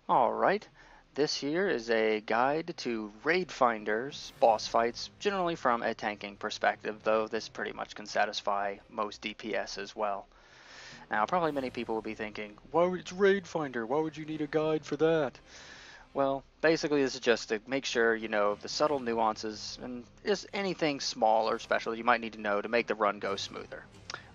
Alright, this here is a guide to raid finders, boss fights, generally from a tanking perspective, though this pretty much can satisfy most DPS as well. Now, probably many people will be thinking, why would it's raid finder? Why would you need a guide for that? Well, basically this is just to make sure you know the subtle nuances and just anything small or special you might need to know to make the run go smoother.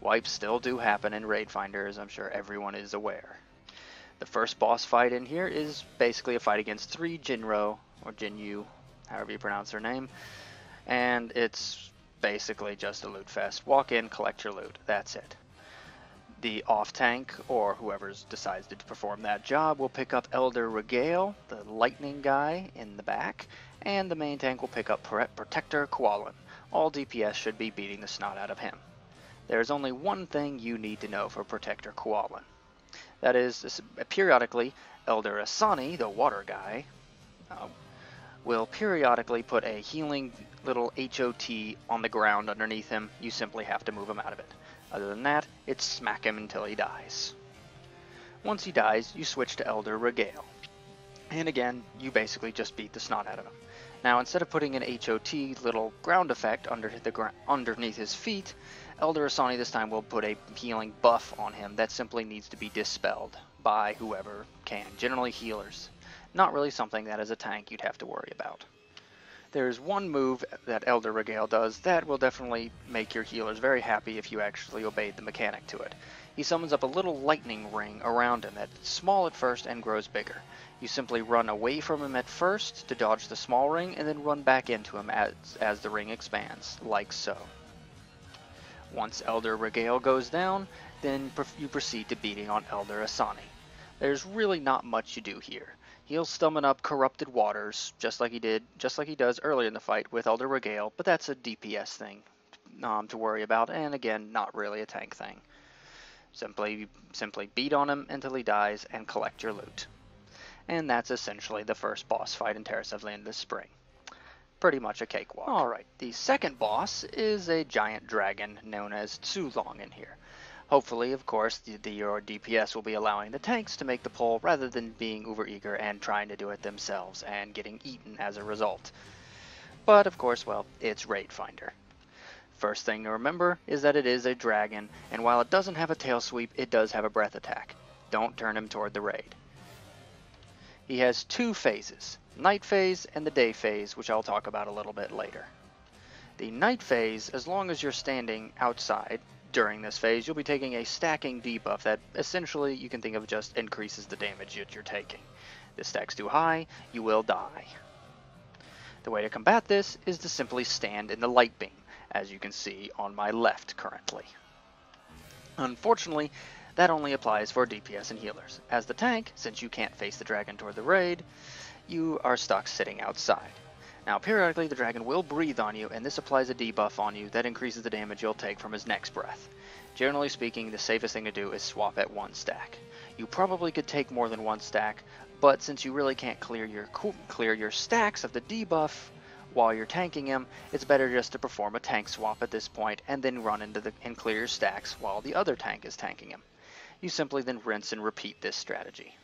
Wipes still do happen in raid finders, I'm sure everyone is aware. The first boss fight in here is basically a fight against 3 Jinro, or Jinyu, however you pronounce their name, and it's basically just a loot fest. Walk in, collect your loot, that's it. The off-tank, or whoever decides to perform that job, will pick up Elder Regale, the lightning guy in the back, and the main tank will pick up Protector Kowalin. All DPS should be beating the snot out of him. There's only one thing you need to know for Protector Kowalin. That is, periodically, Elder Asani, the water guy, will periodically put a healing little HOT on the ground underneath him. You simply have to move him out of it. Other than that, it's smack him until he dies. Once he dies, you switch to Elder Regale. And again, you basically just beat the snot out of him. Now, instead of putting an HOT little ground effect underneath his feet, Elder Asani this time will put a healing buff on him that simply needs to be dispelled by whoever can, generally healers. Not really something that as a tank you'd have to worry about. There's one move that Elder Regale does that will definitely make your healers very happy if you actually obeyed the mechanic to it. He summons up a little lightning ring around him that's small at first and grows bigger. You simply run away from him at first to dodge the small ring and then run back into him as the ring expands, like so. Once Elder Regale goes down, then you proceed to beating on Elder Asani. There's really not much you do here. He'll summon up Corrupted Waters, just like he does earlier in the fight with Elder Regale, but that's a DPS thing to worry about, and again, not really a tank thing. Simply beat on him until he dies and collect your loot. And that's essentially the first boss fight in Terrace this spring. Pretty much a cakewalk. Alright, the second boss is a giant dragon known as Tsulong in here. Hopefully, of course, your DPS will be allowing the tanks to make the pull rather than being overeager and trying to do it themselves and getting eaten as a result. But, of course, well, it's Raid Finder. First thing to remember is that it is a dragon, and while it doesn't have a tail sweep, it does have a breath attack. Don't turn him toward the raid. He has 2 phases, night phase and the day phase, which I'll talk about a little bit later. The night phase, as long as you're standing outside during this phase, you'll be taking a stacking debuff that essentially you can think of just increases the damage that you're taking. If the stack's too high, you will die. The way to combat this is to simply stand in the light beam, as you can see on my left currently. Unfortunately, that only applies for DPS and healers. As the tank, since you can't face the dragon toward the raid, you are stuck sitting outside. Now, periodically the dragon will breathe on you, and this applies a debuff on you that increases the damage you'll take from his next breath. Generally speaking, the safest thing to do is swap at 1 stack. You probably could take more than 1 stack, but since you really can't clear your stacks of the debuff while you're tanking him, it's better just to perform a tank swap at this point and then run and clear your stacks while the other tank is tanking him. You simply then rinse and repeat this strategy.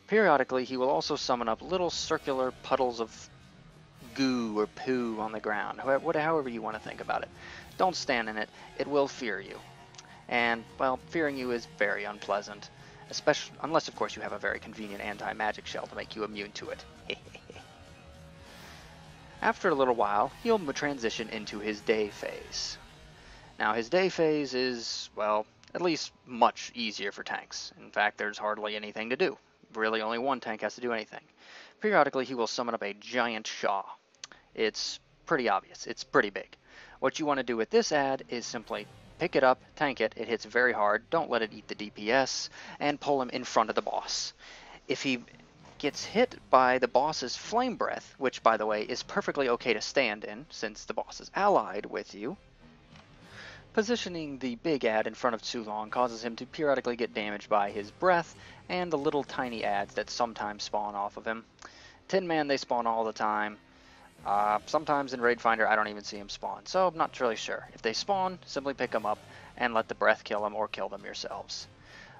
Periodically, he will also summon up little circular puddles of goo or poo on the ground, however you want to think about it. Don't stand in it, it will fear you. And, well, fearing you is very unpleasant, especially unless of course you have a very convenient anti-magic shell to make you immune to it. After a little while, he'll transition into his day phase. Now his day phase is, well, at least much easier for tanks. In fact, there's hardly anything to do. Really only 1 tank has to do anything. Periodically he will summon up a giant Sha. It's pretty obvious, it's pretty big. What you want to do with this ad is simply pick it up, tank it, it hits very hard, don't let it eat the DPS, and pull him in front of the boss. If he gets hit by the boss's flame breath, which by the way is perfectly okay to stand in since the boss is allied with you, positioning the big ad in front of Tsulong causes him to periodically get damaged by his breath and the little tiny ads that sometimes spawn off of him. Tin Man, they spawn all the time. Sometimes in Raid Finder I don't even see him spawn, so I'm not really sure. If they spawn, simply pick them up and let the breath kill them or kill them yourselves.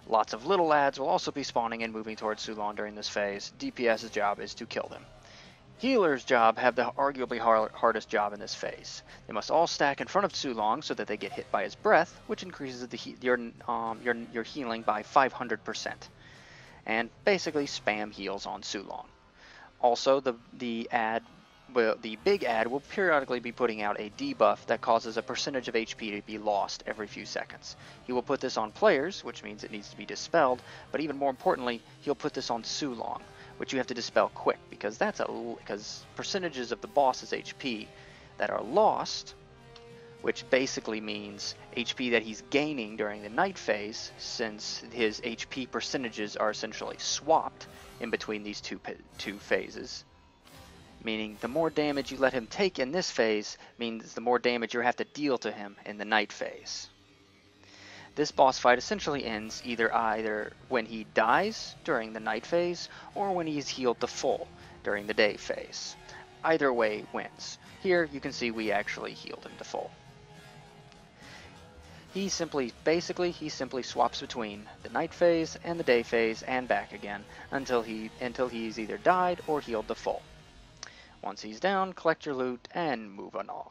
Lots of little ads will also be spawning and moving towards Tsulong during this phase. DPS's job is to kill them. Healer's job have the arguably hardest job in this phase. They must all stack in front of Tsulong so that they get hit by his breath, which increases your healing by 500%. And basically spam heals on Tsulong. Also, the big ad will periodically be putting out a debuff that causes a percentage of HP to be lost every few seconds. He will put this on players, which means it needs to be dispelled, but even more importantly, he'll put this on Tsulong, which you have to dispel quick, because because percentages of the boss's HP that are lost, which basically means HP that he's gaining during the night phase, since his HP percentages are essentially swapped in between these two phases. Meaning the more damage you let him take in this phase means the more damage you have to deal to him in the night phase. This boss fight essentially ends either when he dies during the night phase or when he's healed to full during the day phase. Either way wins. Here you can see we actually healed him to full. He simply swaps between the night phase and the day phase and back again until he's either died or healed to full. Once he's down, collect your loot and move along.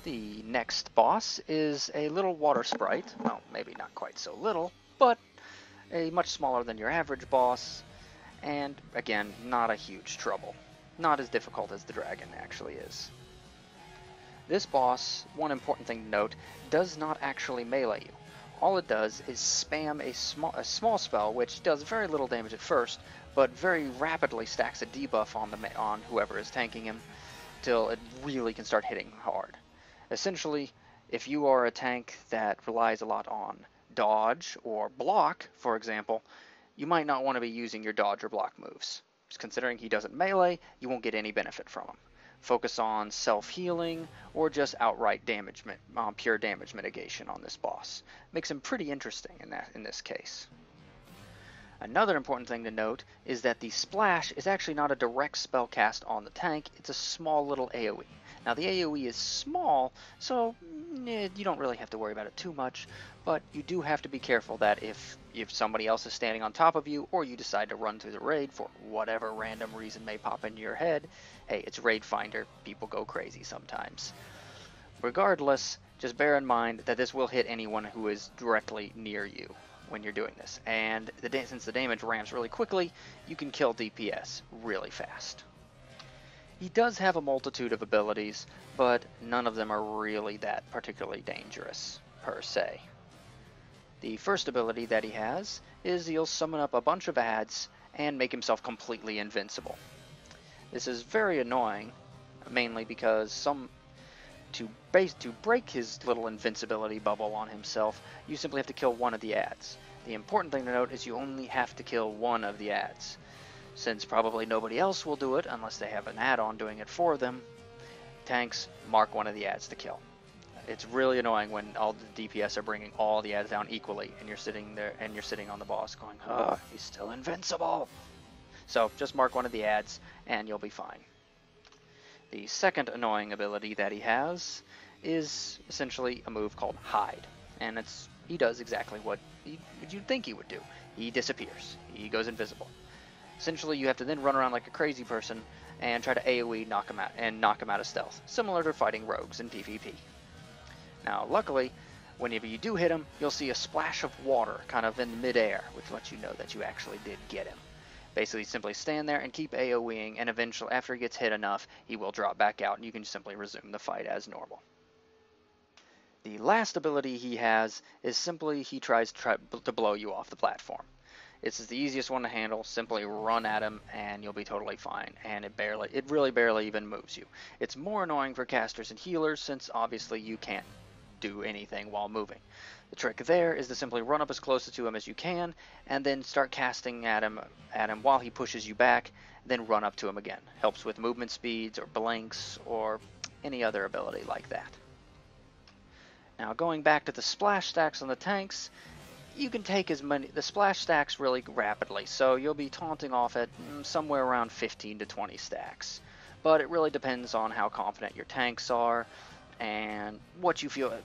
The next boss is a little water sprite. Well, maybe not quite so little, but a much smaller than your average boss, and again, not a huge trouble. Not as difficult as the dragon actually is. This boss, one important thing to note, does not actually melee you. All it does is spam a small spell which does very little damage at first, but very rapidly stacks a debuff on whoever is tanking him till it really can start hitting hard. Essentially, if you are a tank that relies a lot on dodge or block, for example, you might not want to be using your dodge or block moves. Just considering he doesn't melee, you won't get any benefit from him. Focus on self-healing or just outright damage, pure damage mitigation on this boss. Makes him pretty interesting in this case. Another important thing to note is that the splash is actually not a direct spell cast on the tank, it's a small little AoE. Now the AoE is small, so you don't really have to worry about it too much, but you do have to be careful that if somebody else is standing on top of you, or you decide to run through the raid for whatever random reason may pop into your head, hey, it's Raid Finder, people go crazy sometimes. Regardless, just bear in mind that this will hit anyone who is directly near you when you're doing this, and since the damage ramps really quickly, you can kill DPS really fast. He does have a multitude of abilities, but none of them are really that particularly dangerous, per se. The first ability that he has is he'll summon up a bunch of ads and make himself completely invincible. This is very annoying, mainly because to break his little invincibility bubble on himself, you simply have to kill one of the ads. The important thing to note is you only have to kill one of the ads. Since probably nobody else will do it unless they have an add-on doing it for them, tanks mark one of the ads to kill. It's really annoying when all the DPS are bringing all the ads down equally and you're sitting there and you're sitting on the boss going, oh, he's still invincible. So just mark one of the ads and you'll be fine. The second annoying ability that he has is essentially a move called Hide, and he does exactly what you'd think he would do. He disappears. He goes invisible. Essentially, you have to then run around like a crazy person and try to AoE knock him out of stealth, similar to fighting rogues in PvP. Now, luckily, whenever you do hit him, you'll see a splash of water kind of in midair, which lets you know that you actually did get him. Basically, simply stand there and keep AoEing, and eventually, after he gets hit enough, he will drop back out, and you can simply resume the fight as normal. The last ability he has is simply he tries to blow you off the platform. This is the easiest one to handle. Simply run at him and you'll be totally fine, and it really barely even moves you. It's more annoying for casters and healers since obviously you can't do anything while moving. The trick there is to simply run up as close to him as you can and then start casting at him while he pushes you back, then run up to him again. Helps with movement speeds or blinks or any other ability like that. Now going back to the splash stacks on the tanks, you can take the splash stacks really rapidly, so you'll be taunting off at somewhere around 15 to 20 stacks. But it really depends on how confident your tanks are and what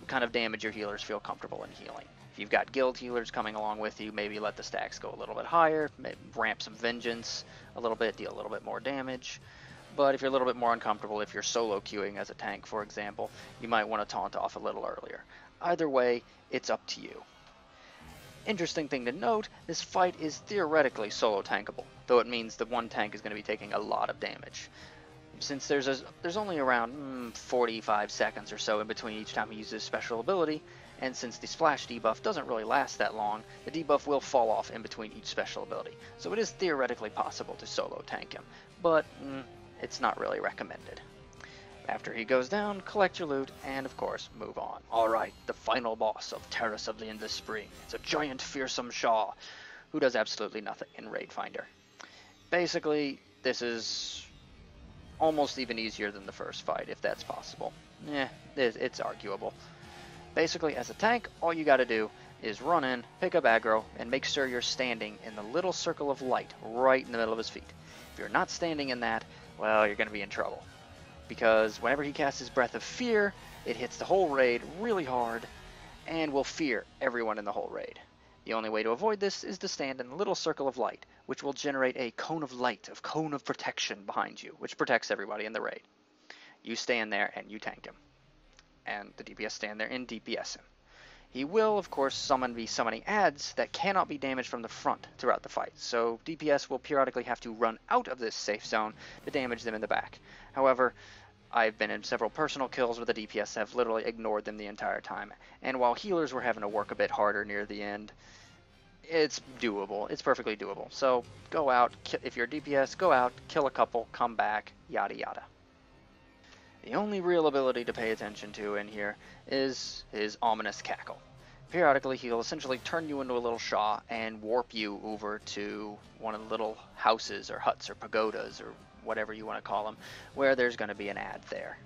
kind of damage your healers feel comfortable in healing. If you've got guild healers coming along with you, maybe let the stacks go a little bit higher, maybe ramp some vengeance a little bit, deal a little bit more damage. But if you're a little bit more uncomfortable, if you're solo queuing as a tank, for example, you might want to taunt off a little earlier. Either way, it's up to you. Interesting thing to note, this fight is theoretically solo tankable, though it means the one tank is going to be taking a lot of damage. Since there's only around 45 seconds or so in between each time he uses special ability, and since the splash debuff doesn't really last that long, the debuff will fall off in between each special ability. So it is theoretically possible to solo tank him, but it's not really recommended. After he goes down, collect your loot, and of course, move on. Alright, the final boss of Terrace of the Endless Spring. It's a giant, fearsome Sha, who does absolutely nothing in Raid Finder. Basically, this is almost even easier than the first fight, if that's possible. It's arguable. Basically, as a tank, all you gotta do is run in, pick up aggro, and make sure you're standing in the little circle of light right in the middle of his feet. If you're not standing in that, well, you're gonna be in trouble. Because whenever he casts his Breath of Fear, it hits the whole raid really hard, and will fear everyone in the whole raid. The only way to avoid this is to stand in a little circle of light, which will generate a cone of light, a cone of protection behind you, which protects everybody in the raid. You stand there and you tank him. and the DPS stand there and DPS him. He will, of course, be summoning adds that cannot be damaged from the front throughout the fight, so DPS will periodically have to run out of this safe zone to damage them in the back. However, I've been in several personal kills where the DPS have literally ignored them the entire time, and while healers were having to work a bit harder near the end, it's doable. It's perfectly doable. So go out, if you're DPS, go out, kill a couple, come back, yada yada. The only real ability to pay attention to in here is his ominous cackle. Periodically, he'll essentially turn you into a little Sha and warp you over to one of the little houses or huts or pagodas or whatever you want to call them, where there's going to be an ad there.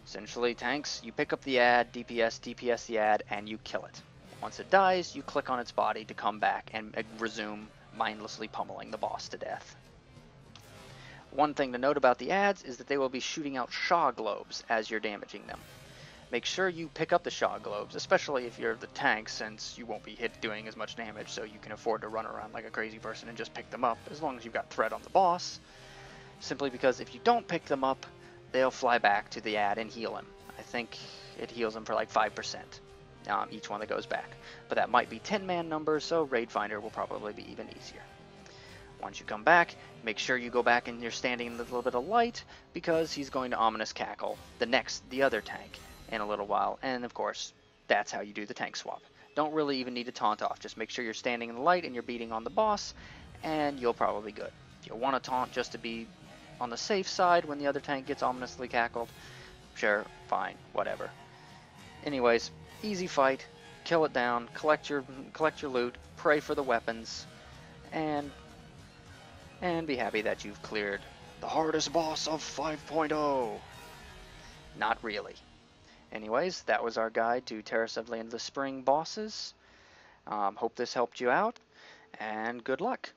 Essentially, tanks, you pick up the ad, DPS the ad, and you kill it. Once it dies, you click on its body to come back and resume mindlessly pummeling the boss to death. One thing to note about the ads is that they will be shooting out Sha globes as you're damaging them. Make sure you pick up the Sha globes, especially if you're the tank, since you won't be doing as much damage, so you can afford to run around like a crazy person and just pick them up, as long as you've got threat on the boss. Simply because if you don't pick them up, they'll fly back to the ad and heal him. I think it heals him for like 5%, each one that goes back. But that might be 10-man numbers, so Raid Finder will probably be even easier. Once you come back, make sure you go back and you're standing in a little bit of light, because he's going to ominous cackle the other tank in a little while, and of course, that's how you do the tank swap. Don't really even need to taunt off, just make sure you're standing in the light and you're beating on the boss, and you'll probably be good. If you want to taunt just to be on the safe side when the other tank gets ominously cackled, sure, fine, whatever. Anyways, easy fight, kill it down, collect your loot, pray for the weapons, and be happy that you've cleared the hardest boss of 5.0. Not really. Anyways, that was our guide to Terrace of the Spring bosses. Hope this helped you out, and good luck.